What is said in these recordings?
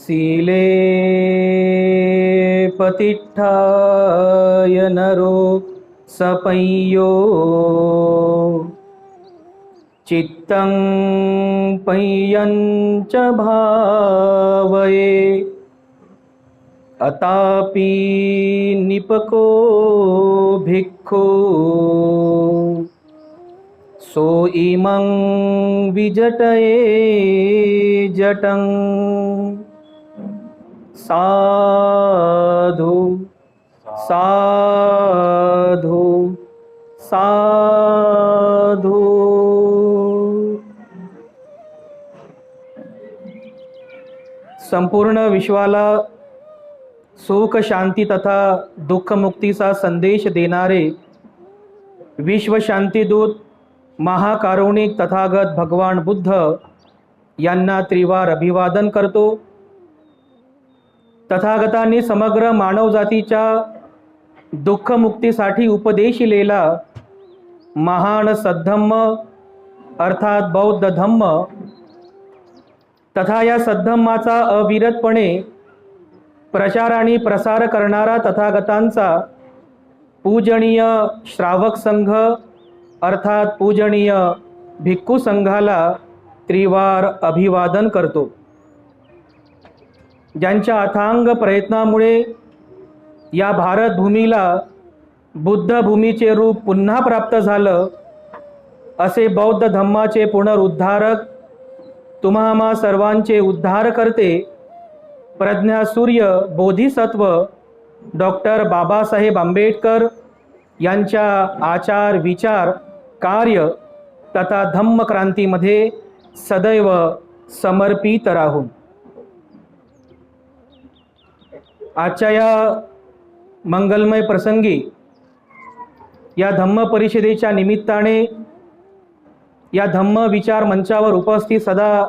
सीले पतिष्ठाय Niro सपय्यो चित्तं पय्यञ्च भावये अतापि NEEPCO भिक्खु so इमं विजटये जटं साधु साधु साधु। संपूर्ण विश्वाला सुख शांती तथा दुःख मुक्तीचा संदेश देणारे विश्व शांतीदूत महाकारुणिक तथागत भगवान बुद्ध यांना त्रिवार अभिवादन करतो। तथागतांनी समग्र मानवजातीच्या दुःख मुक्तीसाठी उपदेशिलेला महान सद्धम्म अर्थात बौद्ध धम्म तथा या सद्धम्माचा अविरतपणे प्रचार आणि प्रसार करणारा तथागतांचा पूजनीय श्रावक संघ अर्थात पूजनीय भिक्खू संघाला त्रिवार अभिवादन करतो। ज्यांच्या अथांग प्रयत्नामुळे या भारत भूमीला बुद्ध भूमीचे रूप पुन्हा प्राप्त झालं, असे बौद्ध धम्माचे पुनरुद्धारक तुम्हा आम्हा सर्वांचे उद्धार करते प्रज्ञा सूर्य बोधिसत्व डॉक्टर बाबासाहेब आंबेडकर यांच्या आचार विचार कार्य तथा धम्म क्रांतीमध्ये सदैव समर्पित राहून आजच्या या मंगलमय प्रसंगी या धम्म परिषदेच्या निमित्ताने या धम्म विचार मंचावर उपस्थित सदा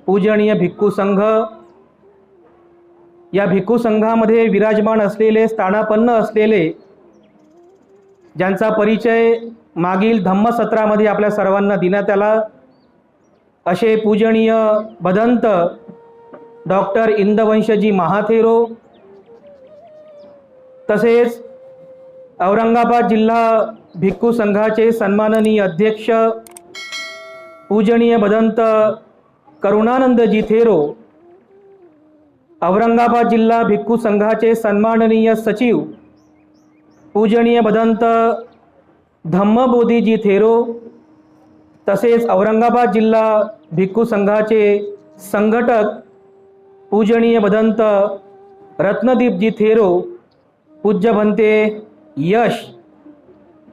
पूजनीय भिक्खू संघ, या भिक्खू संघामध्ये विराजमान असलेले स्थानापन्न असलेले ज्यांचा परिचय मागील धम्मसत्रामध्ये आपल्या सर्वांना देण्यात आला, असे पूजनीय भदंत डॉक्टर इंदवंशजी महाथेरो, तसेच औरंगाबाद जिल्हा भिक्खू संघाचे सन्माननीय अध्यक्ष पूजनीय भदंत करुणानंदजी थेरो, औरंगाबाद जिल्हा भिक्खू संघाचे सन्माननीय सचिव पूजनीय भदंत धम्मबोधीजी थेरो, तसेच औरंगाबाद जिल्हा भिक्खू संघाचे संघटक पूजनीय भदंत रत्नदीपजी थेरो, पूज्य भंते यश,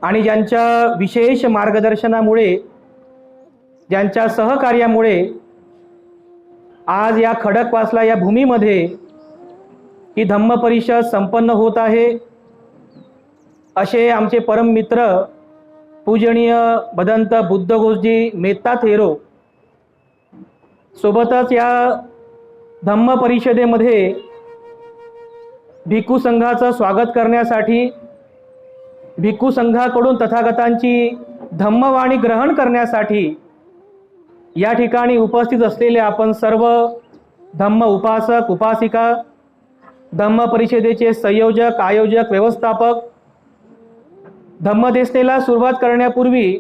आणि ज्यांच्या विशेष मार्गदर्शनामुळे ज्यांच्या सहकार्यामुळे आज या खडकवासला या भूमीमध्ये ही धम्म परिषद संपन्न होत आहे, असे आमचे परम मित्र पूजनीय भदंत बुद्धघोषजी मेत्ता थेरो, सोबतच या धम्म परिषदेमध्ये भिक्खू संघाचं स्वागत करण्यासाठी भिक्खू संघाकडून तथागतांची धम्मवाणी ग्रहण करण्यासाठी या ठिकाणी उपस्थित असलेले आपण सर्व धम्म उपासक उपासिका, धम्म परिषदेचे संयोजक आयोजक व्यवस्थापक, धम्मदेसनेला सुरुवात करण्यापूर्वी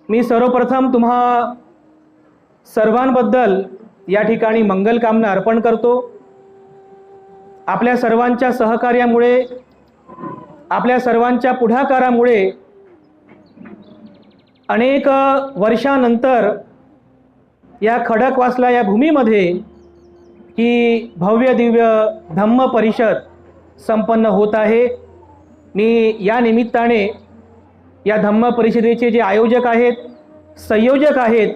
मी सर्वप्रथम तुम्हा सर्वांबद्दल या ठिकाणी मंगलकामना अर्पण करतो। आपल्या सर्वांच्या सहकार्यामुळे आपल्या सर्वांच्या पुढाकारामुळे अनेक वर्षानंतर या खडकवासला या भूमीमध्ये ही भव्य दिव्य धम्म परिषद संपन्न होत आहे। मी या निमित्ताने या धम्म परिषदेचे जे आयोजक आहेत, संयोजक आहेत,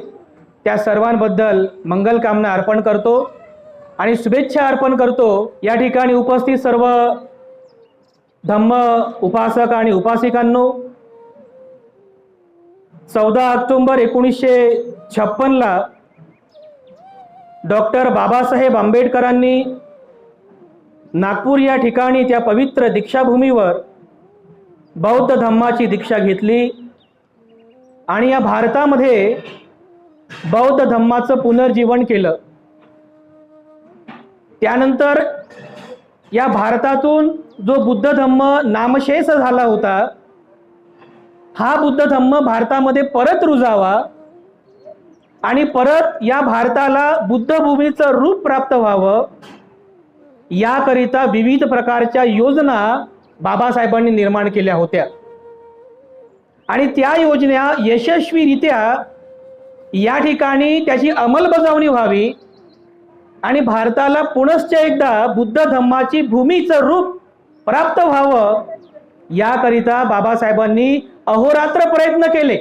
त्या सर्वांबद्दल मंगलकामना अर्पण करतो आणि शुभेच्छा अर्पण करतो। या ठिकाणी उपस्थित सर्व धम्म उपासक आणि उपासिकांनो, 14 ऑक्टोबर 1956ला डॉक्टर बाबासाहेब आंबेडकरांनी नागपूर या ठिकाणी त्या पवित्र दीक्षाभूमीवर बौद्ध धम्माची दीक्षा घेतली आणि या भारतामध्ये बौद्ध धम्माचं पुनर्जीवन केलं। त्यानंतर या भारतातून जो बुद्ध धम्म नामशेष झाला होता, हा बुद्ध धम्म भारतामध्ये परत रुजावा आणि परत या भारताला बुद्धभूमीचं रूप प्राप्त व्हावं, याकरिता विविध प्रकारच्या योजना बाबासाहेबांनी निर्माण केल्या होत्या आणि त्या योजना यशस्वीरित्या या ठिकाणी त्याची अंमलबजावणी व्हावी आणि भारताला पुनश्च एकदा बुद्ध धम्माची भूमीचं रूप प्राप्त व्हावं, याकरिता बाबासाहेबांनी अहोरात्र प्रयत्न केले.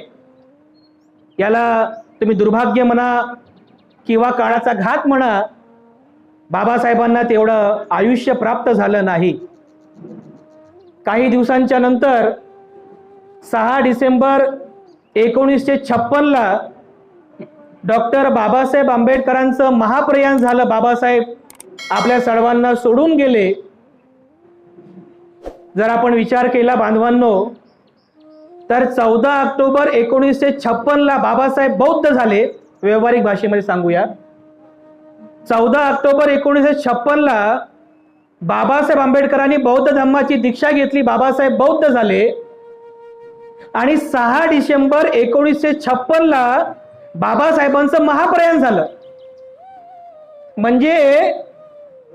याला तुम्ही दुर्भाग्य म्हणा किंवा काळाचा घात म्हणा, बाबासाहेबांना तेवढं आयुष्य प्राप्त झालं नाही. काही दिवसांच्या नंतर 6 डिसेंबर 1956ला डॉक्टर बाबासाहेब आंबेडकरांचं महाप्रयाण झालं. बाबासाहेब आपल्या सर्वांना सोडून गेले. जर आपण विचार केला बांधवांनो, तर 14 ऑक्टोबर 1956ला बाबासाहेब बौद्ध झाले. व्यावहारिक भाषेमध्ये सांगूया, 14 ऑक्टोबर 1956ला बाबासाहेब आंबेडकरांनी बौद्ध धम्माची दीक्षा घेतली. बाबासाहेब बौद्ध झाले आणि 6 डिसेंबर 1956ला बाबासाहेबांचं महाप्रयाण झालं. म्हणजे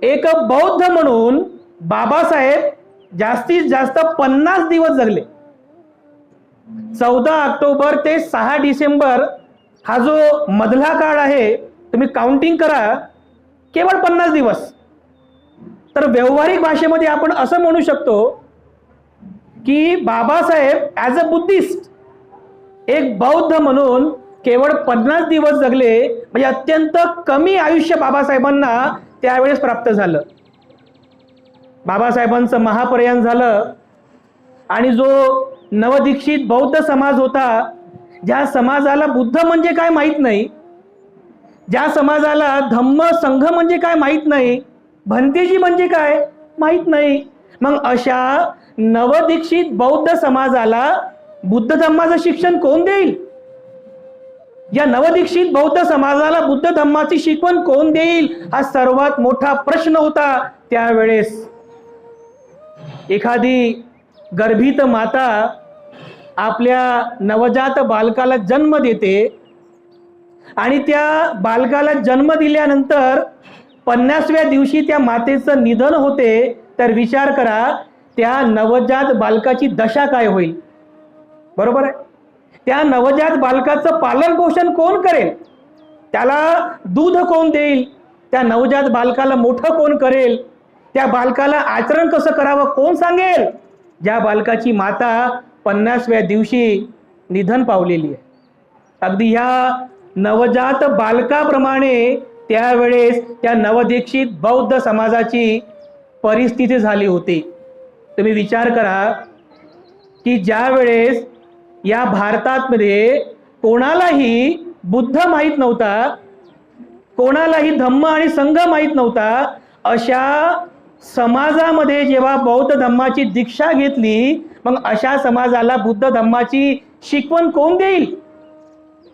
एक बौद्ध म्हणून बाबासाहेब जास्तीत जास्त 50 दिवस जगले. 14 ऑक्टोबर ते 6 डिसेंबर हा जो मधला काळ आहे, तुम्ही काउंटिंग करा, केवळ 50 दिवस. तर व्यावहारिक भाषेमध्ये आपण असं म्हणू शकतो की बाबासाहेब ॲज अ बुद्धिस्ट, एक बौद्ध म्हणून केवळ 50 दिवस जगले. म्हणजे अत्यंत कमी आयुष्य बाबासाहेबांना त्यावेळेस प्राप्त झालं. बाबासाहेबांचं महाप्रयाण झालं आणि जो नवदीक्षित बौद्ध समाज होता, ज्या समाजाला बुद्ध म्हणजे काय माहीत नाही, ज्या समाजाला धम्म संघ म्हणजे काय माहीत नाही, भंतेजी म्हणजे काय माहीत नाही, मग अशा नवदीक्षित बौद्ध समाजाला बुद्ध धम्माचं शिक्षण कोण देईल? या नवदीक्षित बौद्ध समाजाला बुद्ध धम्माची शिकवण कोण देईल? हा सर्वात मोठा प्रश्न होता त्यावेळेस. एखादी गर्भित माता आपल्या नवजात बालकाला जन्म देते आणि त्या बालकाला जन्म दिल्यानंतर 50व्या दिवशी त्या मातेचं निधन होते. तर विचार करा, त्या नवजात बालकाची दशा काय होईल? बरोबर आहे. त्या नवजात बालकाचं पालन पोषण कोण करेल? त्याला दूध कोण देईल? त्या नवजात बालकाला मोठं कोण करेल? त्या बालकाला आचरण कसं करावं कोण सांगेल? ज्या बालकाची माता 50व्या दिवशी निधन पावलेली आहे. अगदी ह्या नवजात बालकाप्रमाणे त्यावेळेस त्या नवदीक्षित बौद्ध समाजाची परिस्थिती झाली होती. तुम्ही विचार करा की ज्या वेळेस या भारतामध्ये कोणालाही बुद्ध माहीत नव्हता, कोणालाही धम्म आणि संघ माहीत नव्हता, अशा समाजामध्ये जेव्हा बौद्ध धम्माची दीक्षा घेतली, मग अशा समाजाला बुद्ध धम्माची शिकवण कोण देईल?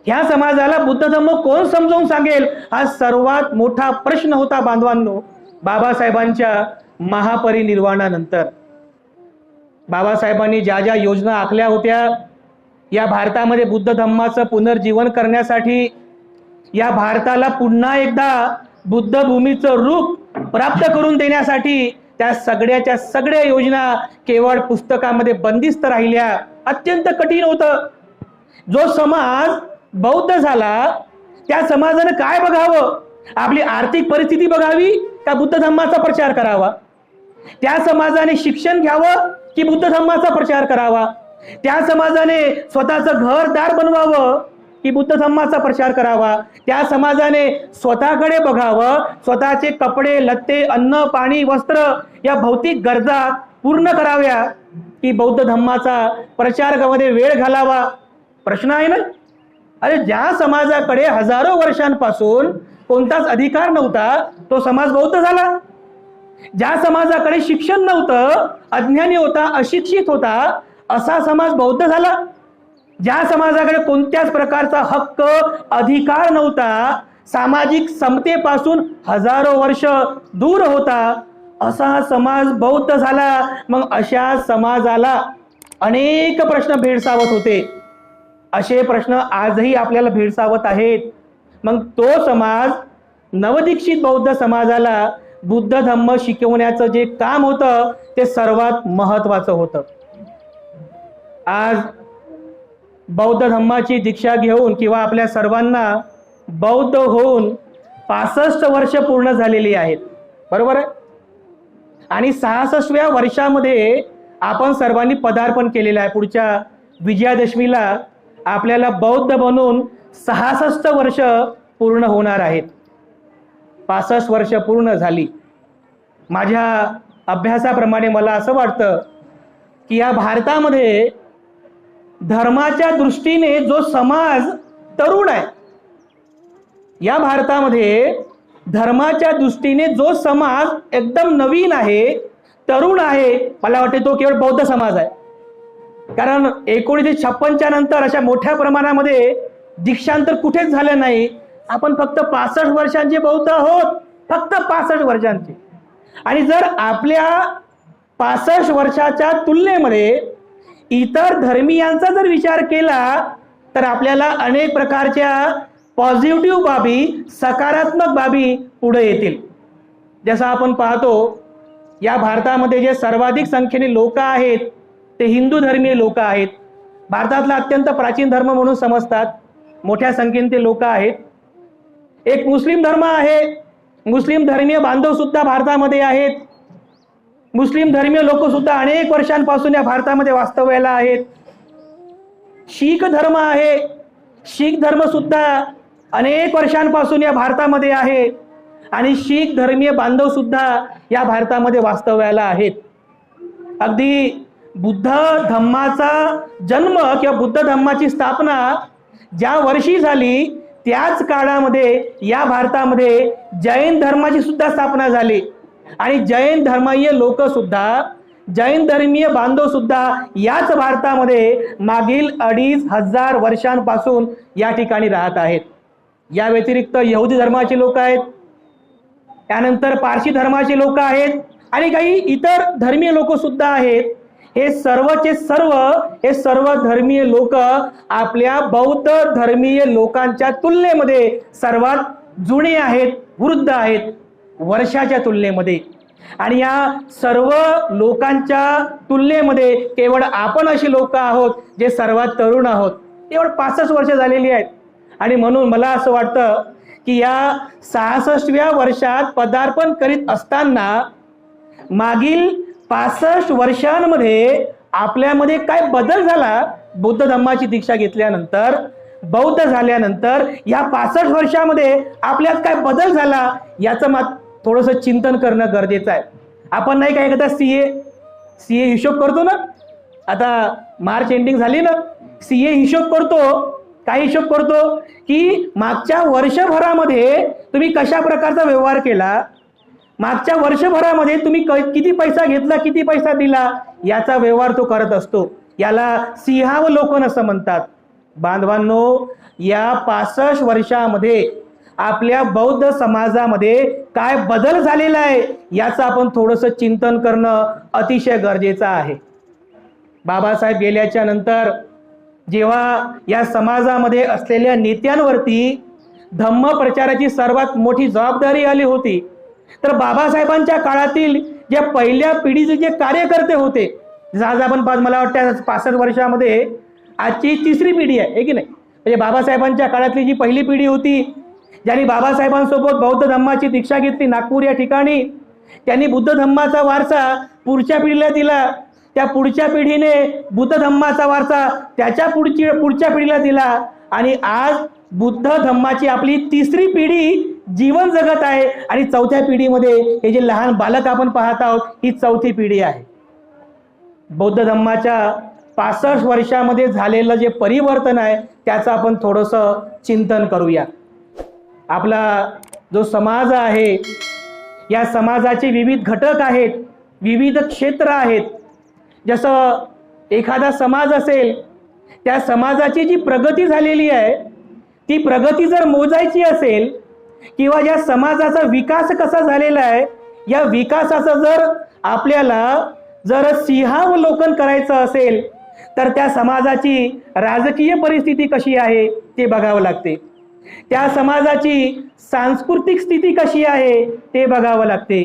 ह्या समाजाला बुद्ध धम्म कोण समजावून सांगेल? हा सर्वात मोठा प्रश्न होता बांधवांनो. बाबासाहेबांच्या महापरिनिर्वाणानंतर बाबासाहेबांनी ज्या ज्या योजना आखल्या होत्या, या भारतामध्ये बुद्ध धम्माचं पुनर्जीवन करण्यासाठी, या भारताला पुन्हा एकदा बुद्धभूमीचं रूप प्राप्त करून देण्यासाठी, त्या सगळ्याच्या सगळ्या योजना केवळ पुस्तकामध्ये बंदिस्त राहिल्या. अत्यंत कठीण होतं. जो समाज बौद्ध झाला त्या समाजानं काय बघावं? आपली आर्थिक परिस्थिती बघावी का बुद्ध धम्माचा प्रचार करावा? त्या समाजाने शिक्षण घ्यावं की बुद्ध धम्माचा प्रचार करावा? त्या समाजाने स्वतःचं घरदार बनवावं की बुद्ध धम्माचा प्रचार करावा? त्या समाजाने स्वतःकडे बघावं, स्वतःचे कपडे लत्ते अन्न पाणी वस्त्र या भौतिक गरजा पूर्ण कराव्या की बौद्ध धम्माचा प्रचारामध्ये वेळ घालावा? प्रश्न आहे ना. अरे ज्या समाजाकडे हजारो वर्षांपासून कोणताच अधिकार नव्हता, तो समाज बौद्ध झाला. ज्या समाजाकडे शिक्षण नव्हतं, अज्ञानी होता, अशिक्षित होता, असा समाज बौद्ध झाला. ज्या समाजाकडे कोणत्याच प्रकारचा हक्क अधिकार नव्हता, सामाजिक समतेपासून हजारो वर्ष दूर होता, असा हा समाज बौद्ध झाला. मग अशा समाजाला अनेक प्रश्न भेडसावत होते. असे प्रश्न आजही आपल्याला भेडसावत आहेत. मग तो समाज, नवदीक्षित बौद्ध समाजाला बुद्ध धम्म शिकवण्याचं जे काम होतं ते सर्वात महत्त्वाचं होतं. आज बौद्ध धम्माची दीक्षा घेऊन किंवा आपल्या सर्वांना बौद्ध होऊन 65 वर्ष पूर्ण झालेली आहेत, बरोबर आहे. आणि 66व्या वर्षामध्ये आपण सर्वांनी पदार्पण केलेलं आहे. पुढच्या विजयादशमीला आपल्याला बौद्ध बनून 66 वर्ष पूर्ण होणार आहेत. 65 वर्ष पूर्ण झाली. माझ्या अभ्यासाप्रमाणे मला असं वाटतं की या भारतामध्ये धर्माच्या दृष्टीने जो समाज तरुण आहे, या भारतामध्ये धर्माच्या दृष्टीने जो समाज एकदम नवीन आहे, तरुण आहे, मला वाटते तो केवळ बौद्ध समाज आहे. कारण 1956च्या नंतर अशा मोठ्या प्रमाणामध्ये दीक्षांतर कुठेच झालं नाही. आपण फक्त 65 वर्षांचे बौद्ध आहोत, फक्त 65 वर्षांचे. आणि जर आपल्या 65 वर्षाच्या तुलनेमध्ये इतर धर्मीयांचा जर विचार केला तर आपल्याला अनेक प्रकारच्या पॉझिटिव्ह बाबी, सकारात्मक बाबी पुढे येतील. जसं आपण पाहतो, या भारतामध्ये जे सर्वाधिक संख्येने लोक आहेत ते हिंदू धर्मीय लोक आहेत. भारतातला अत्यंत प्राचीन धर्म म्हणून समजतात. मोठ्या संख्येने ते लोक आहेत. एक मुस्लिम धर्म आहे. मुस्लिम धर्मीय बांधव सुद्धा भारतामध्ये आहेत. मुस्लिम धर्मीय लोक सुद्धा अनेक वर्षांपासून या भारतामध्ये वास्तव्याला आहेत. शीख धर्म आहे. शीख धर्म सुद्धा अनेक वर्षांपासून या भारतामध्ये आहे. आणि शीख धर्मीय बांधव सुद्धा या भारतामध्ये वास्तव्याला आहेत. अगदी बुद्ध धम्माचा जन्म किंवा बुद्ध धम्माची स्थापना ज्या वर्षी झाली त्याच काळामध्ये या भारतामध्ये जैन धर्माची सुद्धा स्थापना झाली. आणि जैन धर्मीय लोक सुद्धा, जैन धर्मीय बांधव सुद्धा याच भारतामध्ये मागील 2500 वर्षांपासून या ठिकाणी राहत आहेत. या व्यतिरिक्त यहुदी धर्माचे लोक आहेत, त्यानंतर पारशी धर्माचे लोक आहेत आणि काही इतर धर्मीय लोक सुद्धा आहेत. हे सर्वचे सर्व धर्मीय लोक आपल्या बौद्ध धर्मीय लोकांच्या तुलनेमध्ये सर्वात जुने आहेत, वृद्ध आहेत वर्षाच्या तुलनेमध्ये. आणि या सर्व लोकांच्या तुलनेमध्ये केवळ आपण अशी लोक आहोत जे सर्वात तरुण आहोत. केवळ 65 वर्ष झालेली आहेत. आणि म्हणून मला असं वाटतं की या 66व्या वर्षात पदार्पण करीत असताना मागील 65 वर्षांमध्ये आपल्यामध्ये काय बदल झाला, बौद्ध धम्माची दीक्षा घेतल्यानंतर, बौद्ध झाल्यानंतर या 65 वर्षामध्ये आपल्यात काय बदल झाला याचं थोडंसं चिंतन करणं गरजेचं आहे. आपण नाही का एकदा सीए हिशोब करतो ना, आता मार्च एंडिंग झाली ना, सीए हिशोब करतो. काय हिशोब करतो की मागच्या वर्षभरामध्ये तुम्ही कशा प्रकारचा व्यवहार केला, मागच्या वर्षभरामध्ये तुम्ही किती पैसा घेतला, किती पैसा दिला, याचा व्यवहार तो करत असतो. याला सिंहावलोकन असं म्हणतात. बांधवांनो, या 65 वर्षामध्ये आपल्या बौद्ध समाजामध्ये काय बदल झालेला आहे याचं आपण थोडंसं चिंतन करणं अतिशय गरजेचं आहे. बाबासाहेब गेल्याच्या नंतर जेव्हा या समाजामध्ये असलेल्या नेत्यांवरती धम्म प्रचाराची सर्वात मोठी जबाबदारी आली होती, तर बाबासाहेबांच्या काळातील ज्या पहिल्या पिढीचे जे कार्यकर्ते होते, आज आपण मला वाटतं 65 वर्षामध्ये आजची 3री पिढी आहे की नाही. म्हणजे बाबासाहेबांच्या काळातली जी पहिली पिढी होती, ज्यांनी बाबासाहेबांसोबत बौद्ध धम्माची दीक्षा घेतली नागपूर या ठिकाणी, त्यांनी बुद्ध धम्माचा वारसा पुढच्या पिढीला दिला. त्या पुढच्या पिढीने बुद्ध धम्माचा वारसा त्याच्या पुढच्या पिढीला दिला. आणि आज बुद्ध धम्माची आपली 3री पिढी जीवन जगत आहे. आणि 4थ्या पिढीमध्ये हे जे लहान बालक आपण पाहत आहोत, ही 4थी पिढी आहे. बौद्ध धम्माच्या 65 वर्षामध्ये झालेलं जे परिवर्तन आहे त्याचं आपण थोडंसं चिंतन करूया. आपला जो समाज आहे, या समाजाचे विविध घटक आहेत, विविध क्षेत्र आहेत. जसं एखादा समाज असेल, त्या समाजाची जी प्रगती झालेली आहे ती प्रगती जर मोजायची असेल किंवा या समाजाचा विकास कसा झालेला आहे, या विकासाचा जर आपल्याला जर सिंहावलोकन करायचं असेल तर त्या समाजाची राजकीय परिस्थिती कशी आहे ते बघावं लागते, त्या समाजाची सांस्कृतिक स्थिती कशी आहे ते बघावं लागते,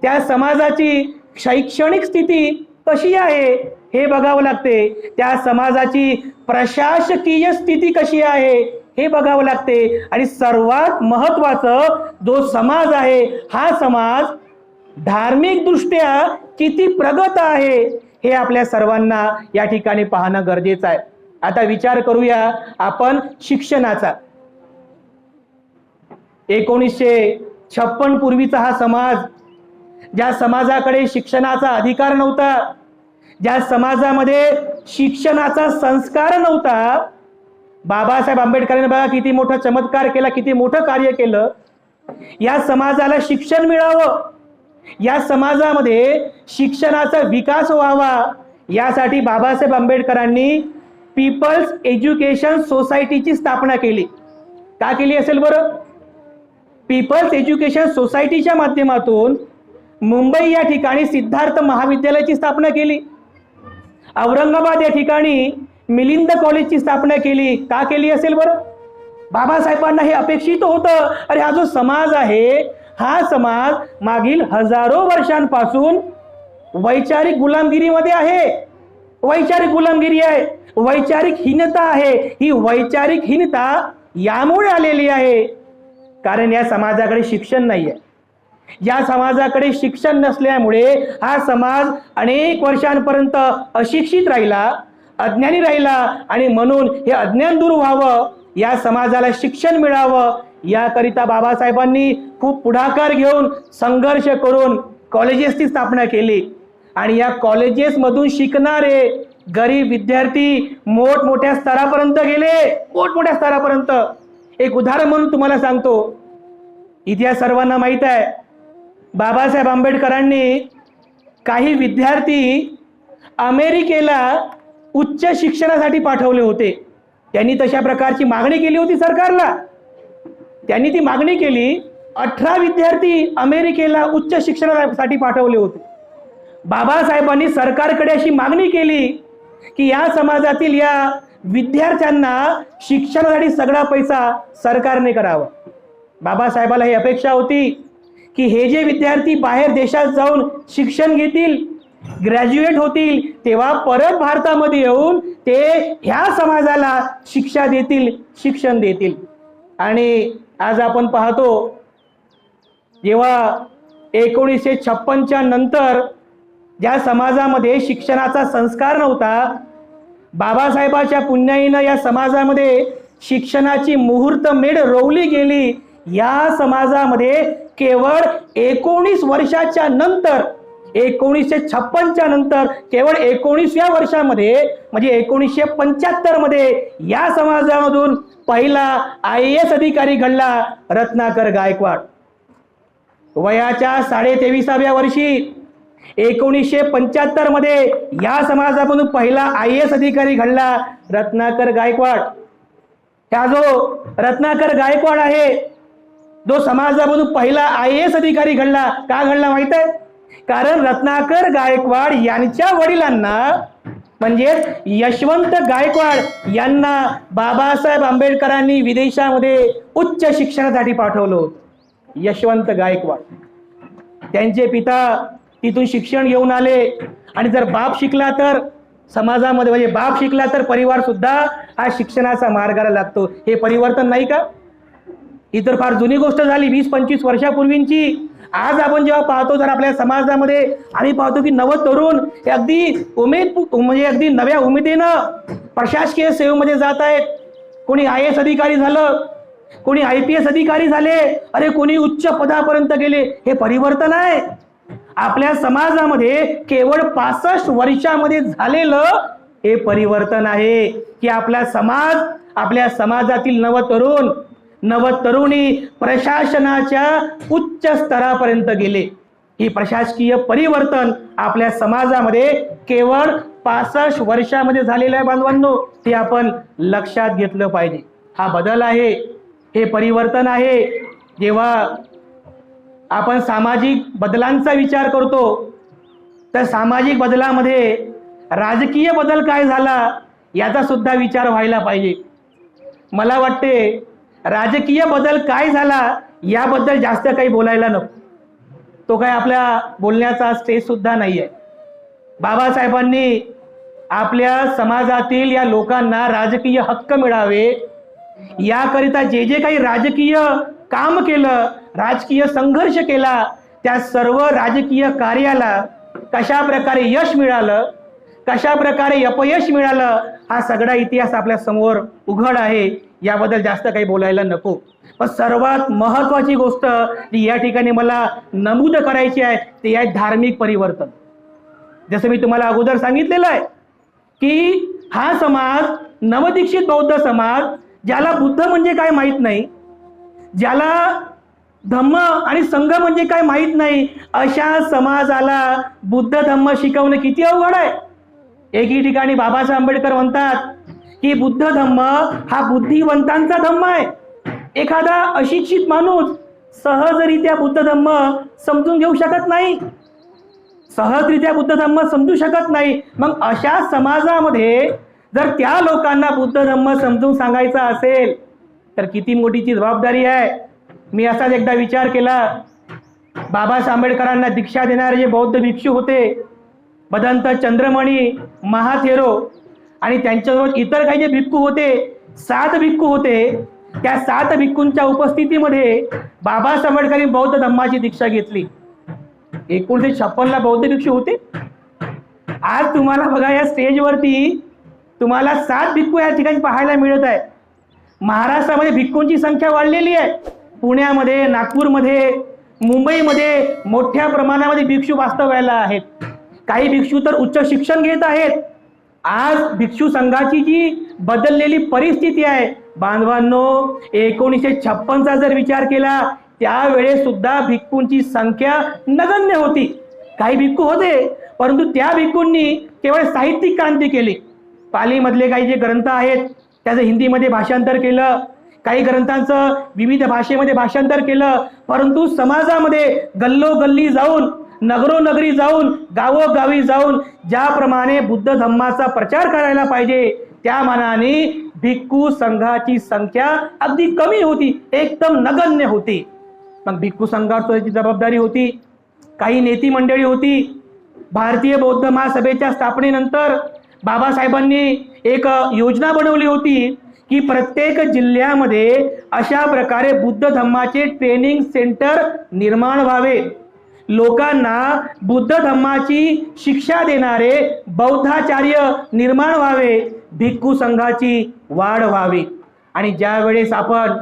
त्या समाजाची शैक्षणिक स्थिती कशी आहे हे बघावं लागते, त्या समाजाची प्रशासकीय स्थिती कशी आहे हे बघावं लागते, आणि सर्वात महत्त्वाचं जो समाज आहे हा समाज धार्मिक दृष्ट्या किती प्रगत आहे हे आपल्या सर्वांना या ठिकाणी पाहणं गरजेचं आहे. आता विचार करूया आपण शिक्षणाचा. 1956 पूर्वीचा हा समाज, ज्या समाजाकडे शिक्षणाचा अधिकार नव्हता, ज्या समाजामध्ये शिक्षणाचा संस्कार नव्हता, बाबासाहेब आंबेडकरांनी बघा किती मोठा चमत्कार केला, किती मोठं कार्य केलं. या समाजाला शिक्षण मिळावं, या समाजामध्ये शिक्षणाचा विकास व्हावा, यासाठी बाबासाहेब आंबेडकरांनी पीपल्स एज्युकेशन सोसायटीची स्थापना केली. का केली असेल बरं? पीपल्स एज्युकेशन सोसायटीच्या माध्यमातून मुंबई या ठिकाणी सिद्धार्थ महाविद्यालयाची स्थापना केली, औरंगाबाद या ठिकाणी मिलिंद कॉलेजची स्थापना केली. का केली असेल बरं? बाबासाहेबांना हे अपेक्षित होतं, अरे हा जो समाज आहे हा समाज मागील हजारो वर्षांपासून वैचारिक गुलामगिरीमध्ये आहे, वैचारिक गुलामगिरी आहे, वैचारिक हीनता आहे. ही वैचारिक हीनता यामुळे आलेली आहे कारण या समाजाकडे शिक्षण नाहीये. या समाजाकडे शिक्षण नसल्यामुळे हा समाज अनेक वर्षांपर्यंत अशिक्षित राहिला, अज्ञानी राहिला, आणि म्हणून हे अज्ञान दूर व्हावं, या समाजाला शिक्षण मिळावं, याकरिता बाबासाहेबांनी खूप पुढाकार घेऊन संघर्ष करून कॉलेजेसची स्थापना केली. आणि या कॉलेजेसमधून शिकणारे गरीब विद्यार्थी मोठमोठ्या स्तरापर्यंत गेले, मोठमोठ्या स्तरापर्यंत. एक उदाहरण म्हणून तुम्हाला सांगतो, इतिहास सर्वांना माहित आहे, बाबासाहेब आंबेडकरांनी काही विद्यार्थी अमेरिकेला उच्च शिक्षणासाठी पाठवले होते. त्यांनी तशा प्रकारची मागणी केली होती सरकारला, त्यांनी ती मागणी केली. 18 विद्यार्थी अमेरिकेला उच्च शिक्षणासाठी पाठवले होते. बाबासाहेबांनी सरकारकडे अशी मागणी केली की या समाजातील या विद्यार्थ्यांना शिक्षणासाठी सगळा पैसा सरकारने करावा. बाबासाहेबाला ही अपेक्षा होती की हे जे विद्यार्थी बाहेर देशात जाऊन शिक्षण घेतील, ग्रॅज्युएट होतील, तेव्हा परत भारतामध्ये येऊन ते ह्या समाजाला शिक्षा देतील, शिक्षण देतील. आणि आज आपण पाहतो, जेव्हा 1956च्या नंतर ज्या समाजामध्ये शिक्षणाचा संस्कार नव्हता, बाबासाहेबाच्या पुण्याईनं या समाजामध्ये शिक्षणाची मुहूर्तमेढ रोवली गेली. या समाजामध्ये केवळ 19 वर्षाच्या नंतर, 1956च्या नंतर केवळ 19व्या वर्षामध्ये म्हणजे 1975 मध्ये या समाजामधून पहिला IAS अधिकारी घडला, रत्नाकर गायकवाड. वयाच्या 23व्या वर्षी 1975 मध्ये या समाजामधून पहिला IAS अधिकारी घडला, रत्नाकर गायकवाड. हा जो रत्नाकर गायकवाड आहे, जो समाजामधून पहिला IAS अधिकारी घडला, का घडला माहित आहे? कारण रत्नाकर गायकवाड यांच्या वडिलांना म्हणजे यशवंत गायकवाड यांना बाबासाहेब आंबेडकरांनी विदेशामध्ये उच्च शिक्षणासाठी पाठवलं होतं. यशवंत गायकवाड त्यांचे पिता तिथून शिक्षण घेऊन आले, आणि जर बाप शिकला तर समाजामध्ये म्हणजे बाप शिकला तर परिवार सुद्धा हा शिक्षणाचा मार्गाला लागतो. हे परिवर्तन नाही का? ही तर फार जुनी गोष्ट झाली, 20-25 वर्षापूर्वींची. आज आपण जेव्हा पाहतो तर आपल्या समाजामध्ये आम्ही पाहतो की नवतरुण हे अगदी म्हणजे अगदी नव्या उमेदीनं प्रशासकीय सेवेमध्ये जात आहेत. कोणी IAS अधिकारी झालं, कोणी IPS अधिकारी झाले, अरे कोणी उच्च पदापर्यंत गेले. हे परिवर्तन आहे. आपल्या समाजामध्ये केवळ 65 वर्षामध्ये झालेलं हे परिवर्तन आहे की आपला समाज, आपल्या समाजातील नवतरुणी प्रशासनाच्या उच्च स्तरापर्यंत गेले. ही प्रशासकीय परिवर्तन आपल्या समाजामध्ये केवळ 65 वर्षामध्ये झालेलं आहे बांधवांनो, ते आपण लक्षात घेतलं पाहिजे. हा बदल आहे, हे परिवर्तन आहे. जेव्हा आपण सामाजिक बदलांचा विचार करतो तर सामाजिक बदलामध्ये राजकीय बदल काय झाला याचा सुद्धा विचार व्हायला पाहिजे. मला वाटते राजकीय बदल काय झाला याबद्दल जास्त काही बोलायला नको. तो काय आपल्या बोलण्याचा स्टेज सुद्धा नाही आहे. बाबासाहेबांनी आपल्या समाजातील या लोकांना राजकीय हक्क मिळावे याकरिता जे जे काही राजकीय काम केलं, राजकीय संघर्ष केला, त्या सर्व राजकीय कार्याला कशा प्रकारे यश मिळालं, कशा प्रकारे अपयश मिळालं, हा सगळा इतिहास आपल्या समोर उघड आहे. याबद्दल जास्त काही बोलायला नको. पण सर्वात महत्वाची गोष्ट जी या ठिकाणी मला नमूद करायची आहे ते आहे धार्मिक परिवर्तन. जसं मी तुम्हाला अगोदर सांगितलेलं आहे की हा समाज, नवदीक्षित बौद्ध समाज, ज्याला बुद्ध म्हणजे काय माहीत नाही, ज्याला धम्म आणि संघ म्हणजे काय माहीत नाही, अशा समाजाला बुद्ध धम्म शिकवणं किती अवघड आहे. एके ठिकाणी बाबासाहेब आंबेडकर म्हणतात की बुद्ध धम्म हा बुद्धिवंतांचा धम्म आहे. एखादा अशिक्षित माणूस सहजरित्या बुद्ध धम्म समजून घेऊ शकत नाही, सहजरित्या बुद्ध धम्म समजू शकत नाही. मग अशा समाजामध्ये जर त्या लोकांना बुद्ध धम्म समजून सांगायचा असेल तर किती मोठीची जबाबदारी आहे. मी असाच एकदा विचार केला, बाबासाहेब आंबेडकरांना दीक्षा देणारे जे बौद्ध भिक्षू होते, भदंत चंद्रमणी, महाथेरो आणि त्यांच्यासोबत इतर काही जे भिक्खू होते, 7 भिक्खू होते, त्या 7 भिक्खूंच्या उपस्थितीमध्ये बाबासाहेब आंबेडकरांनी बौद्ध धम्माची दीक्षा घेतली. 1956 ला बौद्ध भिक्षू होते. आज तुम्हाला बघा या स्टेजवरती तुम्हाला 7 भिक्खू या ठिकाणी पाहायला मिळत आहे. महाराष्ट्रामध्ये भिक्खूंची संख्या वाढलेली आहे. पुण्यामध्ये, नागपूरमध्ये, मुंबईमध्ये मोठ्या प्रमाणामध्ये भिक्षू वास्तव्याला आहेत. काही भिक्षू तर उच्च शिक्षण घेत आहेत. आज भिक्षू संघाची जी बदललेली परिस्थिती आहे बांधवांनो, 1956चा जर विचार केला त्यावेळेस सुद्धा भिक्खूंची संख्या नगण्य होती. काही भिक्खू होते परंतु त्या भिक्खूंनी केवळ साहित्यिक क्रांती केली. पालीमधले काही जे ग्रंथ आहेत त्याचं हिंदीमध्ये भाषांतर केलं, काही ग्रंथांचं विविध भाषेमध्ये भाषांतर केलं, परंतु समाजामध्ये गल्लोगल्ली जाऊन, नगरोनगरी जाऊन, गावोगावी जाऊन ज्याप्रमाणे बुद्ध धम्माचा प्रचार करायला पाहिजे त्या मानाने भिक्खू संघाची संख्या अगदी कमी होती, एकदम नगण्य होती. मग भिक्खू संघाची जबाबदारी होती. काही नेती मंडळी होती. भारतीय बौद्ध महासभेच्या स्थापनेनंतर बाबासाहेबांनी एक योजना बनवली होती की प्रत्येक जिल्ह्यामध्ये अशा प्रकारे बुद्ध धम्माचे ट्रेनिंग सेंटर निर्माण व्हावे, लोकांना बुद्ध धम्माची शिक्षा देणारे बौद्धाचार्य निर्माण व्हावे, भिक्खू संघाची वाढ व्हावी. आणि ज्या वेळेस आपण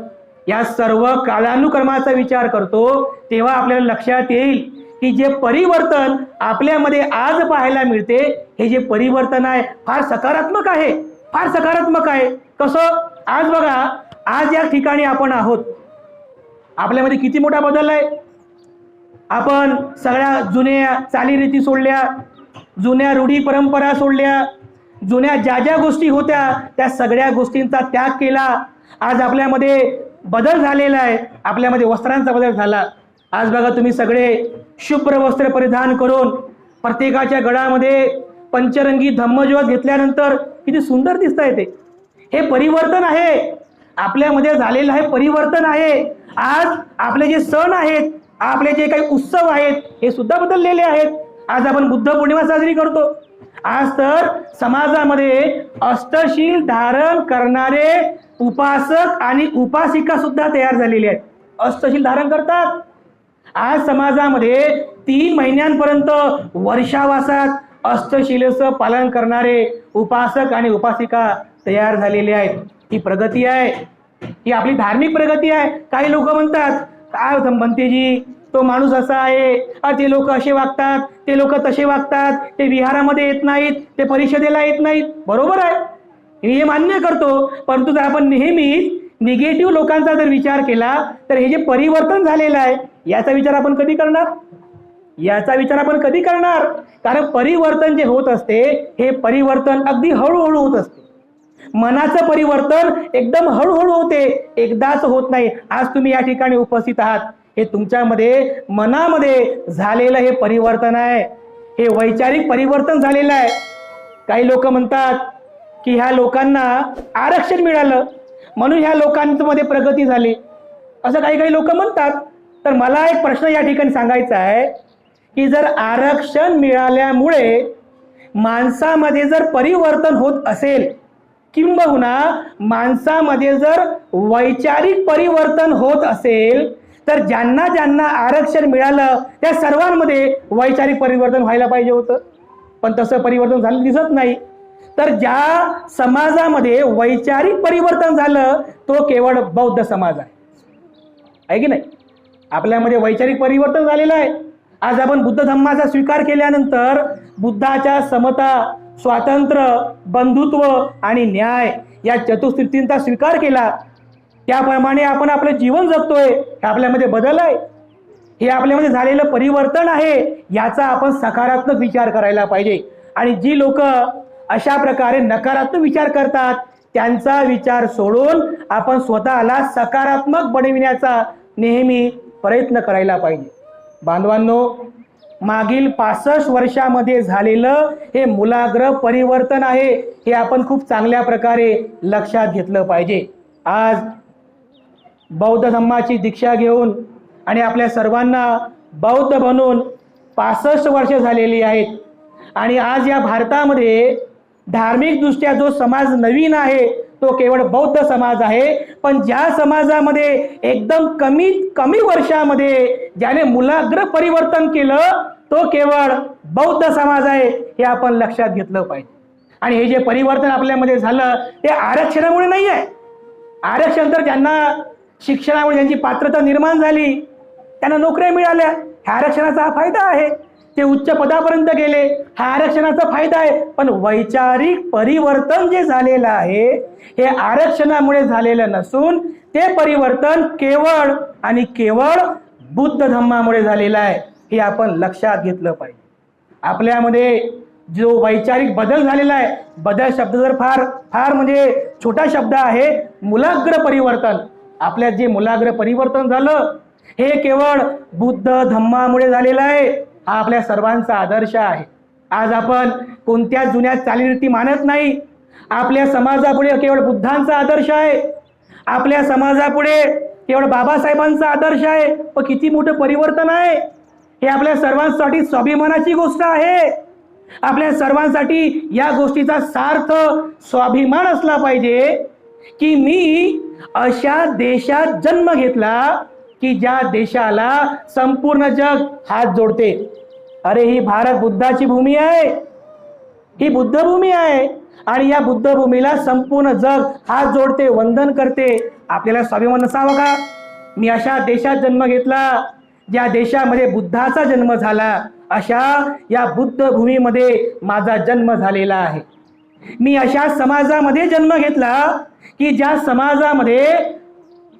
या सर्व कालानुक्रमाचा विचार करतो तेव्हा आपल्याला लक्षात येईल की जे परिवर्तन आपल्यामध्ये आज पाहायला मिळते हे जे परिवर्तन आहे फार सकारात्मक आहे, फार सकारात्मक आहे. कसं? आज बघा, आज या ठिकाणी आपण आहोत, आपल्यामध्ये किती मोठा बदल आहे. आपण सगळ्या जुन्या चालीरीती सोडल्या, जुन्या रूढी परंपरा सोडल्या, जुन्या ज्या ज्या गोष्टी होत्या त्या सगळ्या गोष्टींचा त्याग केला. आज आपल्यामध्ये बदल झालेला आहे, आपल्यामध्ये वस्त्रांचा बदल झाला. आज बघा तुम्ही सगळे शुभ्र वस्त्र परिधान करून प्रत्येकाच्या गळामध्ये पंचरंगी धम्मज्योत घेतल्यानंतर किती सुंदर दिसतंय ते. हे परिवर्तन आहे, आपल्यामध्ये झालेलं आहे परिवर्तन आहे. आज आपले जे सण आहेत, आपले जे काही उत्सव आहेत हे सुद्धा बदललेले आहेत. आज आपण बुद्ध पौर्णिमा साजरी करतो. आज तर समाजामध्ये अष्टशील धारण करणारे उपासक आणि उपासिका सुद्धा तयार झालेले आहेत. अष्टशील धारण करतात. आज समाजामध्ये 3 महिन्यांपर्यंत वर्षावासात अष्टशिलेचं पालन करणारे उपासक आणि उपासिका तयार झालेले आहेत. ही प्रगती आहे, ही आपली धार्मिक प्रगती आहे. काही लोक म्हणतात काय म्हणतेजी, तो माणूस असा आहे, ते लोक असे वागतात, ते लोक तसे वागतात, ते विहारामध्ये येत नाहीत, ते परिषदेला येत नाहीत. बरोबर आहे, मी हे मान्य करतो. परंतु जर आपण नेहमी निगेटिव्ह लोकांचा जर विचार केला तर हे जे परिवर्तन झालेलं आहे याचा विचार आपण कधी करणार? याचा विचार आपण कधी करणार? कारण परिवर्तन जे होत असते हे परिवर्तन अगदी हळूहळू होत असते. मनाचं परिवर्तन एकदम हळूहळू होते, एकदाच होत नाही. आज तुम्ही या ठिकाणी उपस्थित आहात, हे तुमच्यामध्ये मनामध्ये झालेलं हे परिवर्तन आहे, हे वैचारिक परिवर्तन झालेलं आहे. काही लोक म्हणतात की ह्या लोकांना आरक्षण मिळालं म्हणून ह्या लोकांमध्ये प्रगती झाली, असं काही काही लोक म्हणतात. तर मला एक प्रश्न या ठिकाणी सांगायचा आहे की जर आरक्षण मिळाल्यामुळे माणसामध्ये जर परिवर्तन होत असेल, किंबहुना माणसामध्ये जर वैचारिक परिवर्तन होत असेल, तर ज्यांना ज्यांना आरक्षण मिळालं त्या सर्वांमध्ये वैचारिक परिवर्तन व्हायला पाहिजे होतं, पण तसं परिवर्तन झालं दिसत नाही. तर ज्या समाजामध्ये वैचारिक परिवर्तन झालं तो केवळ बौद्ध समाज आहे की नाही? आपल्यामध्ये वैचारिक परिवर्तन झालेलं आहे. आज आपण बुद्ध धम्माचा स्वीकार केल्यानंतर बुद्धाच्या समता, स्वातंत्र्य, बंधुत्व आणि न्याय या चतुस्थितींचा स्वीकार केला. त्याप्रमाणे आपण आपलं जीवन जगतोय, हे आपल्यामध्ये बदल आहे, हे आपल्यामध्ये झालेलं परिवर्तन आहे. याचा आपण सकारात्मक विचार करायला पाहिजे. आणि जी लोक अशा प्रकारे नकारात्मक विचार करतात त्यांचा विचार सोडून आपण स्वतःला सकारात्मक बनविण्याचा नेहमी प्रयत्न करायला पाहिजे. बांधवांनो, मागील 65 वर्षामध्ये झालेलं हे मूलाग्र परिवर्तन आहे, हे आपण खूप चांगल्या प्रकारे लक्षात घेतलं पाहिजे. आज बौद्ध धम्माची दीक्षा घेऊन आणि आपल्या सर्वांना बौद्ध बनून 65 वर्ष झालेली आहेत. आणि आज या भारतामध्ये धार्मिक दृष्ट्या जो समाज नवीन आहे तो केवळ बौद्ध समाज आहे. पण ज्या समाजामध्ये एकदम कमीत कमी वर्षामध्ये ज्याने मूलाग्र परिवर्तन केलं तो केवळ बौद्ध समाज आहे, हे आपण लक्षात घेतलं पाहिजे. आणि हे जे परिवर्तन आपल्यामध्ये झालं ते आरक्षणामुळे नाही आहे. आरक्षण तर ज्यांना शिक्षणामुळे ज्यांची पात्रता निर्माण झाली त्यांना नोकऱ्या मिळाल्या, ह्या आरक्षणाचा हा फायदा आहे. ते उच्च पदापर्यंत गेले, हा आरक्षणाचा फायदा आहे. पण वैचारिक परिवर्तन जे झालेलं आहे हे आरक्षणामुळे झालेलं नसून ते परिवर्तन केवळ आणि केवळ बुद्ध धम्मामुळे झालेलं आहे, हे आपण लक्षात घेतलं पाहिजे. आपल्यामध्ये जो वैचारिक बदल झालेला आहे, बदल शब्द जर फार म्हणजे छोटा शब्द आहे, मूलाग्र परिवर्तन. आपल्यात जे मूलाग्र परिवर्तन झालं हे केवळ बुद्ध धम्मामुळे झालेलं आहे. हा आपल्या सर्वांचा आदर्श आहे. आज आपण कोणत्या जुन्या चालीरीती मानत नाही. आपल्या समाजापुढे केवळ बुद्धांचा आदर्श आहे, आपल्या समाजापुढे केवळ बाबासाहेबांचा आदर्श आहे. पण किती मोठं परिवर्तन आहे हे आपल्या सर्वांसाठी स्वाभिमानाची गोष्ट आहे. आपल्या सर्वांसाठी या गोष्टीचा सार्थ स्वाभिमान असला पाहिजे की मी अशा देशात जन्म घेतला की ज्या देशाला संपूर्ण जग हात जोडते. अरे ही भारत बुद्धाची भूमी आहे, ही बुद्ध भूमी आहे आणि या बुद्ध भूमीला संपूर्ण जग हात जोडते, वंदन करते. आपल्याला स्वाभिमान नसावा का? मी अशा देशात जन्म घेतला ज्या देशामध्ये बुद्धाचा जन्म झाला, अशा या बुद्ध भूमीमध्ये माझा जन्म झालेला आहे. मी अशा समाजामध्ये जन्म घेतला की ज्या समाजामध्ये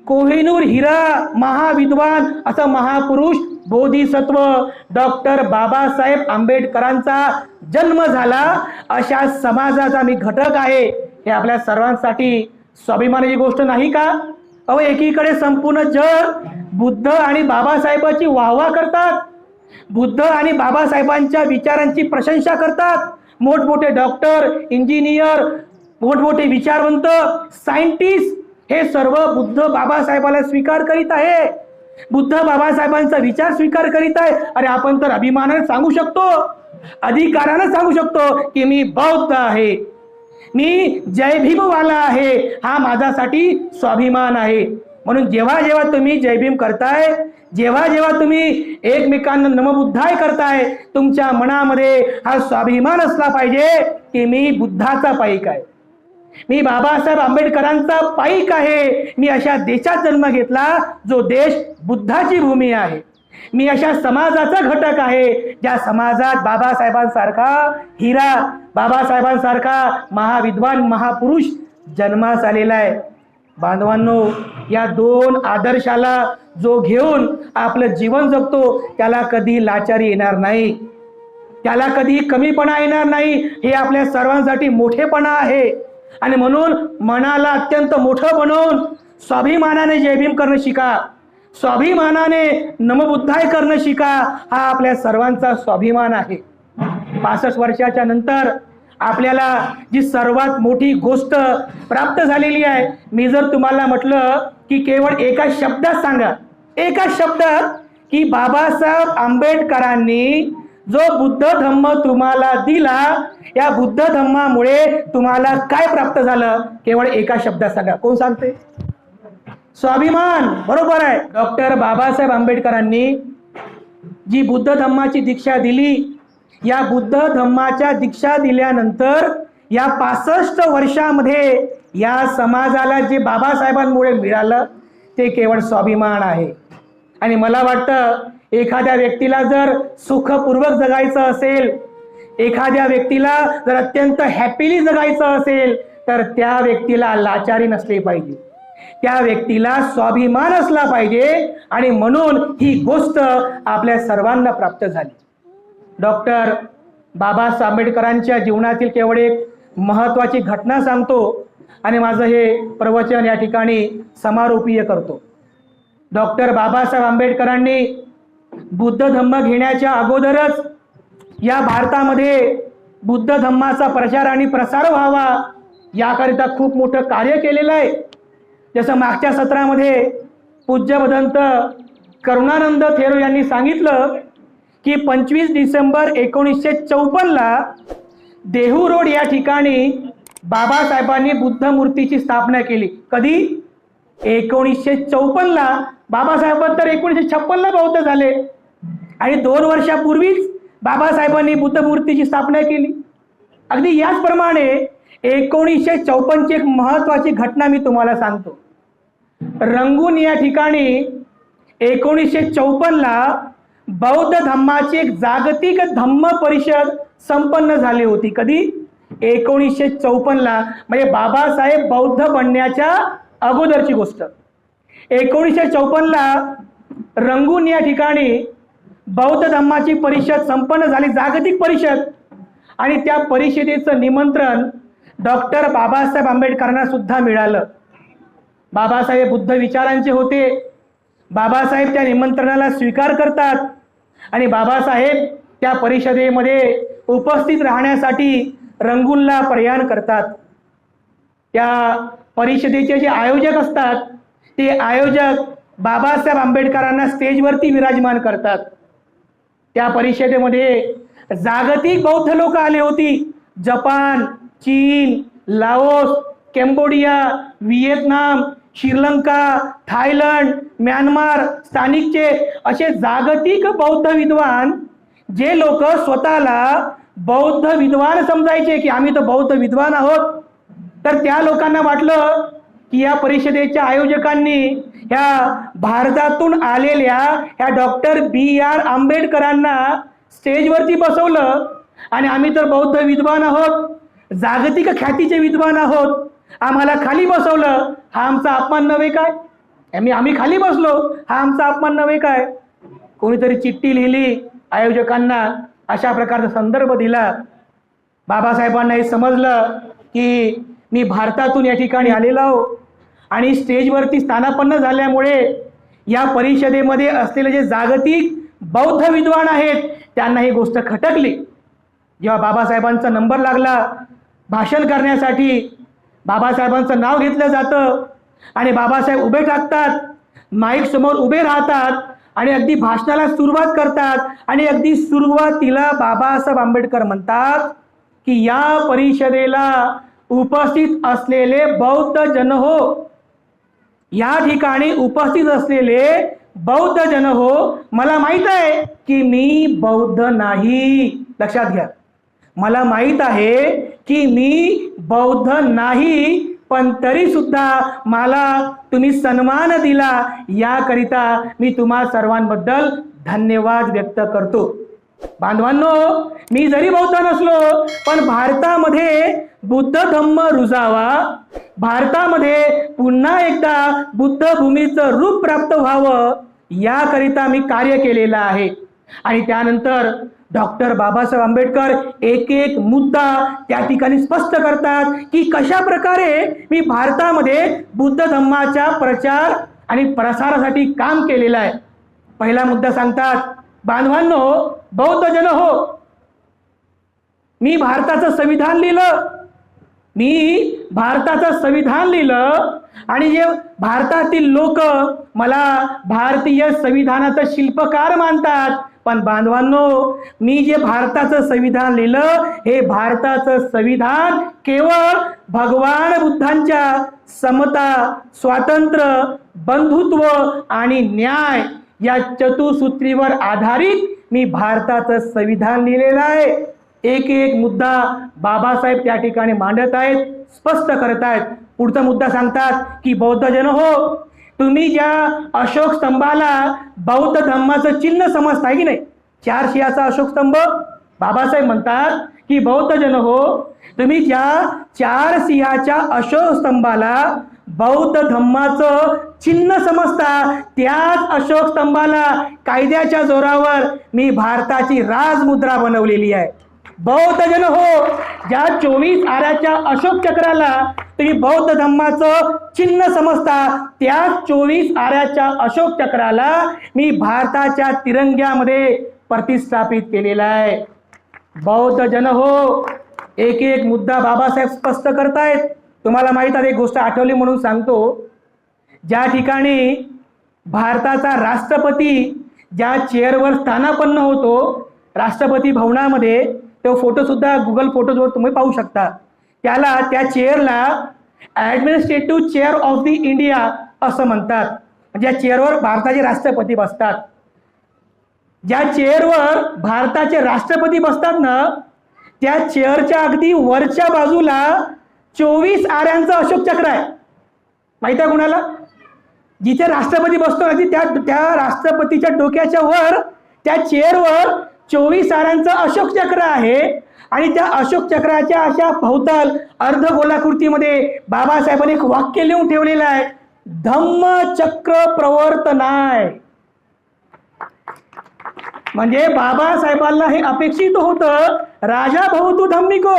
कोहिनूर हिरा महाविद्वान असा महापुरुष बोधिसत्व डॉक्टर बाबासाहेब आंबेडकरांचा जन्म झाला. अशा समाजाचा मी घटक आहे. हे आपल्या सर्वांसाठी स्वाभिमानाची गोष्ट नाही का? अहो, एकीकडे संपूर्ण जग बुद्ध आणि बाबासाहेबांची वाहवा करतात, बुद्ध आणि बाबासाहेबांच्या विचारांची प्रशंसा करतात. मोठमोठे डॉक्टर, इंजिनियर, मोठमोठे विचारवंत, सायंटिस्ट हे सर्व बुद्ध बाबासाहेबाला स्वीकार करीत आहे, बुद्ध बाबासाहेबांचा विचार स्वीकार करीत आहे. अरे आपण तर अभिमानाने सांगू शकतो, अधिकाराने सांगू शकतो की मी बौद्ध आहे, मी जय भीमवाला आहे. हा माझ्यासाठी स्वाभिमान आहे. म्हणून जेव्हा जेव्हा तुम्ही जय भीम करताय, जेव्हा जेव्हा तुम्ही एकमेकांना नमबुद्धाय करताय, तुमच्या मनामध्ये हा स्वाभिमान असला पाहिजे की मी बुद्धाचा पाईक आहे, मी बाबासाहेब आंबेडकरांचा पाईक आहे. मी अशा देशात जन्म घेतला जो देश बुद्धाची भूमी आहे. मी अशा समाजाचा घटक आहे ज्या समाजात बाबासाहेबांसारखा हिरा, बाबासाहेबांसारखा महाविद्वान महापुरुष जन्मास आलेला आहे. बांधवांनो, या दोन आदर्शाला जो घेऊन आपलं जीवन जगतो त्याला कधी लाचारी येणार नाही, त्याला कधी कमीपणा येणार नाही. हे आपल्या सर्वांसाठी मोठेपणा आहे. आणि म्हणून मनाला अत्यंत मोठं बनवून स्वाभिमानाने जय भीम करणं शिका, स्वाभिमानाने नमबुद्धाय करणं शिका. हा आपल्या सर्वांचा स्वाभिमान आहे. 65 वर्षाच्या नंतर आपल्याला जी सर्वात मोठी गोष्ट प्राप्त झालेली आहे, मी जर तुम्हाला म्हटलं की केवळ एका शब्दात सांगा, एका शब्दात, की बाबासाहेब आंबेडकरांनी जो बुद्ध धम्म तुम्हाला दिला, या बुद्ध धम्मामुळे तुम्हाला काय प्राप्त झालं, केवळ एका शब्दात सांगा. कोण सांगते? स्वाभिमान. बरोबर आहे. डॉक्टर बाबासाहेब आंबेडकरांनी जी बुद्ध धम्माची दीक्षा दिली, या बुद्ध धम्माच्या दीक्षा दिल्यानंतर या 65 वर्षामध्ये या समाजाला जे बाबासाहेबांमुळे मिळालं ते केवळ स्वाभिमान आहे. आणि मला वाटतं एखाद्या व्यक्तीला जर सुखपूर्वक जगायचं असेल, एखाद्या व्यक्तीला जर अत्यंत हॅपीली जगायचं असेल, तर त्या व्यक्तीला लाचारी नसली पाहिजे, त्या व्यक्तीला स्वाभिमान असला पाहिजे. आणि म्हणून ही गोष्ट आपल्या सर्वांना प्राप्त झाली. डॉक्टर बाबासाहेब आंबेडकरांच्या जीवनातील केवळ एक महत्त्वाची घटना सांगतो आणि माझं हे प्रवचन या ठिकाणी समारोपीय करतो. डॉक्टर बाबासाहेब आंबेडकरांनी बुद्ध धम्म घेण्याच्या अगोदरच या भारतामध्ये बुद्ध धम्माचा प्रचार आणि प्रसार व्हावा याकरिता खूप मोठं कार्य केलेलं आहे. जसं मागच्या सत्रामध्ये पूज्य भदंत करुणानंद थेरो यांनी सांगितलं की 25 डिसेंबर 1954 देहू रोड या ठिकाणी बाबासाहेबांनी बुद्ध मूर्तीची स्थापना केली. कधी? 1954. बाबासाहेब तर 1956 बौद्ध झाले आणि 2 वर्षापूर्वीच बाबासाहेबांनी बुद्ध मूर्तीची स्थापना केली. अगदी याचप्रमाणे 1954ची एक महत्वाची घटना मी तुम्हाला सांगतो. रंगून या ठिकाणी 1954 बौद्ध धम्माची एक जागतिक धम्म परिषद संपन्न झाली होती. कधी? 1954. म्हणजे बाबासाहेब बौद्ध बनण्याच्या अगोदरची गोष्ट. 1954 रंगून या ठिकाणी बौद्ध धम्माची परिषद संपन्न झाली, जागतिक परिषद. आणि त्या परिषदेचं निमंत्रण डॉक्टर बाबासाहेब आंबेडकरांना सुद्धा मिळालं. बाबासाहेब बुद्ध विचारांचे होते. बाबासाहेब त्या निमंत्रणाला स्वीकार करतात आणि बाबासाहेब त्या परिषदेमध्ये उपस्थित राहण्यासाठी रंगूनला प्रयाण करतात. त्या परिषदेचे जे आयोजक असतात ते आयोजक बाबासाहेब आंबेडकरांना स्टेजवरती विराजमान करतात. त्या परिषदेमध्ये जागतिक बौद्ध लोक आले होती. जपान, चीन, Laos, Cambodia, Vietnam, Sri Lanka, Thailand, Myanmar, स्थानिकचे असे जागतिक बौद्ध विद्वान, जे लोक स्वतःला बौद्ध विद्वान समजायचे की आम्ही तर बौद्ध विद्वान आहोत, तर त्या लोकांना वाटलं की या परिषदेच्या आयोजकांनी ह्या भारतातून आलेल्या ह्या डॉक्टर BR आंबेडकरांना स्टेजवरती बसवलं आणि आम्ही तर बौद्ध विद्वान आहोत, जागतिक ख्यातीचे विद्वान आहोत, आम्हाला खाली बसवलं, हा आमचा अपमान नव्हे काय? आम्ही खाली बसलो, हा आमचा अपमान नव्हे काय? कोणीतरी चिठ्ठी लिहिली आयोजकांना, अशा प्रकारचा संदर्भ दिला. बाबासाहेबांना हे समजलं की मी भारतातून या ठिकाणी आलेलो आहो आणि स्टेजवरती स्थानापन्न झाल्यामुळे या परिषदेमध्ये असलेले जे जागतिक बौद्ध विद्वान आहेत त्यांना ही गोष्ट खटकली. जेव्हा बाबासाहेबांचा नंबर लागला भाषण करण्यासाठी, बाबासाहेबांचं नाव घेतलं जातं आणि बाबासाहेब उभे टाकतात, माईक समोर उभे राहतात आणि अगदी भाषणाला सुरुवात करतात. आणि अगदी सुरुवातीला बाबासाहेब आंबेडकर म्हणतात की या परिषदेला उपस्थित असलेले बौद्ध जन हो, या ठिकाणी उपस्थित असलेले बौद्ध जन हो, मला माहित आहे की मी बौद्ध नाही. लक्षात घ्या, मला माहित आहे की मी बौद्ध नाही, पण तरी सुद्धा मला तुम्ही सन्मान दिला, याकरिता मी तुम्हा सर्वांबद्दल धन्यवाद व्यक्त करतो. बांधवांनो, मी जरी बौद्ध नसलो पण भारतामध्ये बुद्ध धम्म रुजावा, भारतामध्ये पुन्हा एकदा बुद्ध भूमीचं रूप प्राप्त व्हावं, याकरिता मी कार्य केलेलं आहे. आणि त्यानंतर डॉक्टर बाबासाहेब आंबेडकर एक एक मुद्दा त्या ठिकाणी स्पष्ट करतात की कशा प्रकारे मी भारतामध्ये बुद्ध धम्माच्या प्रचार आणि प्रसारासाठी काम केलेलं आहे. पहिला मुद्दा सांगतात, बांधवांनो, बौद्ध जन हो, मी भारताचं संविधान लिहिलं, मी भारताचं संविधान लिहिलं आणि जे भारतातील लोक मला भारतीय संविधानाचं शिल्पकार मानतात. पण बांधवांनो, मी जे भारताचं संविधान लिहिलं, हे भारताचं संविधान केवळ भगवान बुद्धांच्या समता, स्वातंत्र्य, बंधुत्व आणि न्याय या चतुसूत्रीवर आधारित मी भारताचं संविधान लिहिलेलं आहे. एक एक मुद्दा बाबासाहेब त्या ठिकाणी मांडत आहेत, स्पष्ट करत आहेत. पुढचा मुद्दा सांगतात की बौद्ध जन हो, तुम्ही ज्या अशोक स्तंभाला बौद्ध धम्माचं चिन्ह समजताय की नाही, 4 शियाचा अशोक स्तंभ, बाबासाहेब म्हणतात की बौद्ध जन हो, तुम्ही ज्या 4 सिंहाच्या अशोक स्तंभाला बौद्ध धम्माचं चिन्ह समजता, त्याच अशोक स्तंभाला कायद्याच्या जोरावर मी भारताची राजमुद्रा बनवलेली आहे. बौद्ध जन हो, ज्या 24 आऱ्याच्या अशोक चक्राला तुम्ही बौद्ध धम्माचं चिन्ह समजता, त्या 24 आऱ्याच्या अशोक चक्राला मी भारताच्या तिरंग्यामध्ये प्रतिष्ठापित केलेला आहे. बौद्ध जन हो, एक एक मुद्दा बाबासाहेब स्पष्ट करतायत. तुम्हाला माहित आहे, एक गोष्ट आठवली म्हणून सांगतो. ज्या ठिकाणी भारताचा राष्ट्रपती ज्या चेअरवर स्थानापन्न होतो, राष्ट्रपती भवनामध्ये, तो फोटो सुद्धा गुगल फोटोजवर तुम्ही पाहू शकता. त्याला, त्या चेअरला administrative chair of the India असं म्हणतात. ज्या चेअरवर भारताचे राष्ट्रपती बसतात, ज्या चेअरवर भारताचे राष्ट्रपती बसतात ना, त्या चेअरच्या अगदी वरच्या बाजूला 24 आऱ्यांचं अशोक चक्र आहे. माहिती आहे कुणाला? जिथे राष्ट्रपती बसतो ना, त्या राष्ट्रपतीच्या डोक्याच्या वर त्या चेअरवर 24 आऱ्यांचं अशोक चक्र आहे. आणि त्या अशोक चक्राच्या अशा भोवताल अर्धगोलाकृतीमध्ये बाबासाहेबांनी एक वाक्य लिहून ठेवलेलं आहे, धम्मचक्र प्रवर्तनाय. म्हणजे बाबासाहेबांना हे अपेक्षित होतं, राजा भवतु धम्मिको,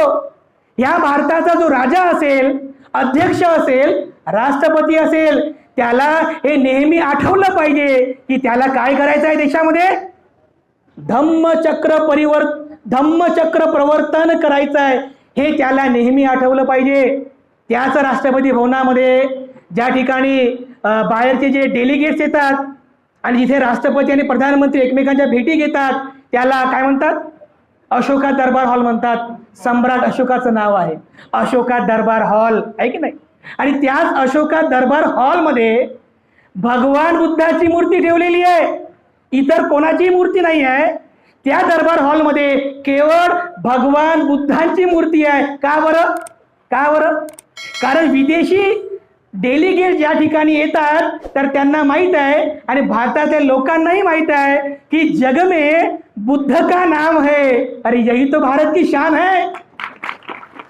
या भारताचा जो राजा असेल, अध्यक्ष असेल, राष्ट्रपती असेल, त्याला हे नेहमी आठवलं पाहिजे की त्याला काय करायचं आहे देशामध्ये, धम्मचक्र प्रवर्तन करायचं आहे, हे त्याला नेहमी आठवलं पाहिजे. त्याच राष्ट्रपती भवनामध्ये ज्या ठिकाणी बाहेरचे जे डेलिगेट्स येतात आणि जिथे राष्ट्रपती आणि प्रधानमंत्री एकमेकांच्या भेटी घेतात, त्याला काय म्हणतात, अशोका दरबार हॉल म्हणतात. सम्राट अशोकाचं नाव आहे, अशोका दरबार हॉल आहे की नाही. आणि त्याच अशोका दरबार हॉलमध्ये भगवान बुद्धाची मूर्ती ठेवलेली आहे, इतर कोणाची मूर्ती नाही आहे. त्या दरबार हॉलमध्ये केवळ भगवान बुद्धांची मूर्ती आहे. का बरं? का बरं? कारण विदेशी डेलिगेट ज्या ठिकाणी येतात, तर त्यांना माहित आहे आणि भारताच्या लोकांनाही माहित आहे की जग में बुद्ध का नाम है, अरे यही तो भारत की शान है,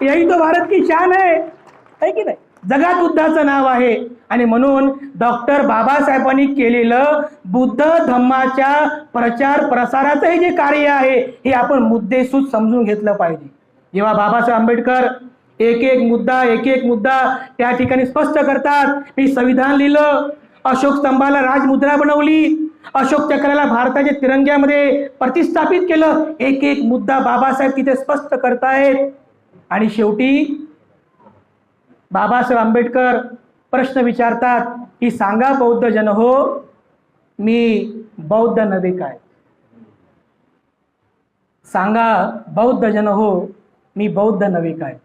यही तो भारत की शान है की नाही. जगात बुद्धाचं नाव आहे. आणि म्हणून डॉक्टर बाबासाहेबांनी केलेलं बुद्ध धम्माच्या प्रचार प्रसाराचं हे जे कार्य आहे, हे आपण मुद्देसूद समजून घेतलं पाहिजे. जेव्हा बाबासाहेब आंबेडकर एक एक मुद्दा त्या ठिकाणी स्पष्ट करतात, मी संविधान लिहिलं, अशोक स्तंभाला राजमुद्रा बनवली, अशोक चक्राला भारताच्या तिरंग्यामध्ये प्रतिष्ठापित केलं, एक एक मुद्दा बाबासाहेब तिथे स्पष्ट करतायत. आणि शेवटी बाबासाहेब आंबेडकर प्रश्न विचारतात की सांगा बौद्ध जन हो, मी बौद्ध नव्हे काय? सांगा बौद्ध जन हो, मी बौद्ध नव्हे काय?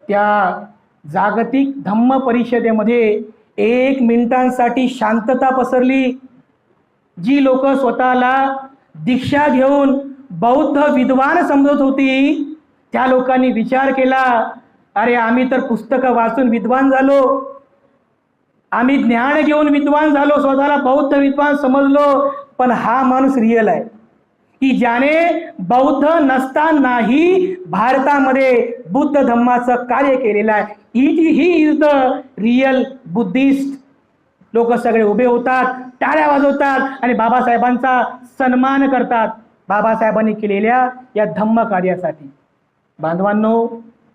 त्या जागतिक धम्म परिषदेमध्ये 1 मिनिटांसाठी शांतता पसरली. जी लोक स्वतःला दीक्षा घेऊन बौद्ध विद्वान समजत होती, त्या लोकांनी विचार केला, अरे आम्ही तर पुस्तकं वाचून विद्वान झालो, आम्ही ज्ञान घेऊन विद्वान झालो, स्वतःला बौद्ध विद्वान समजलो, पण हा माणूस रिअल आहे की ज्याने बौद्ध नसतानाही भारतामध्ये बुद्ध धम्माचं कार्य केलेलं आहे. He is the real Buddhist. लोक सगळे उभे होतात, टाळ्या वाजवतात आणि बाबासाहेबांचा सन्मान करतात बाबासाहेबांनी केलेल्या या धम्म कार्यासाठी. बांधवांनो,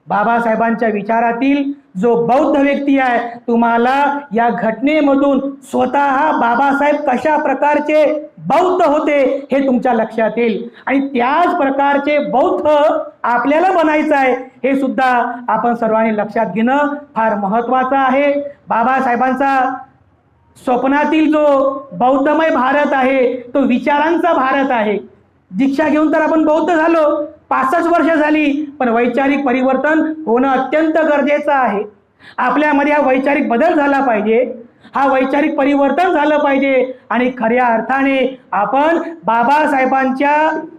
बाबासाहेबांच्या विचारातील जो बौद्ध व्यक्ती आहे, तुम्हाला या घटनेमधून स्वतः बाबासाहेब कशा प्रकारचे बौद्ध होते हे तुमच्या लक्षात येईल आणि त्याच प्रकारचे बौद्ध आपल्याला बनायचं आहे हे सुद्धा आपण सर्वांनी लक्षात घेणं फार महत्त्वाचं आहे. बाबासाहेबांचा स्वप्नातील जो बौद्धमय भारत आहे तो विचारांचा भारत आहे. दीक्षा घेऊन तर आपण बौद्ध झालो, 65 वर्ष झाली, पण वैचारिक परिवर्तन होणं अत्यंत गरजेचं आहे. आपल्यामध्ये हा वैचारिक बदल झाला पाहिजे, हा वैचारिक परिवर्तन झालं पाहिजे आणि खऱ्या अर्थाने आपण बाबासाहेबांच्या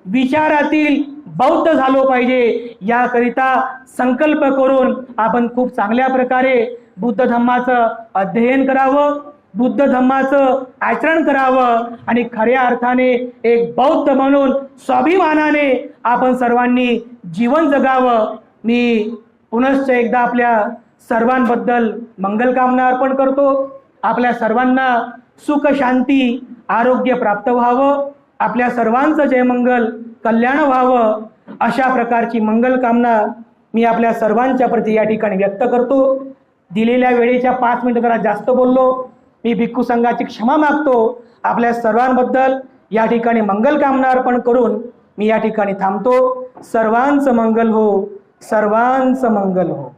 विचारातील बौद्ध झालो पाहिजे. याकरिता संकल्प करून आपण खूप चांगल्या प्रकारे बुद्ध धम्माचं अध्ययन करावं, बुद्ध धम्माचं आचरण करावं आणि खऱ्या अर्थाने एक बौद्ध म्हणून स्वाभिमानाने आपण सर्वांनी जीवन जगावं. मी पुनश्च एकदा आपल्या सर्वांबद्दल मंगलकामना अर्पण करतो. आपल्या सर्वांना सुख, शांती, आरोग्य प्राप्त व्हावं, आपल्या सर्वांचं जयमंगल कल्याण व्हावं, अशा प्रकारची मंगलकामना मी आपल्या सर्वांच्या प्रती या ठिकाणी व्यक्त करतो. दिलेल्या वेळेच्या 5 मिनिटं जरा जास्त बोललो, मी भिक्खू संघाची क्षमा मागतो. आपल्या सर्वांबद्दल या ठिकाणी मंगलकामना अर्पण करून मी या ठिकाणी थांबतो. सर्वांचं मंगल हो, सर्वांचं मंगल हो.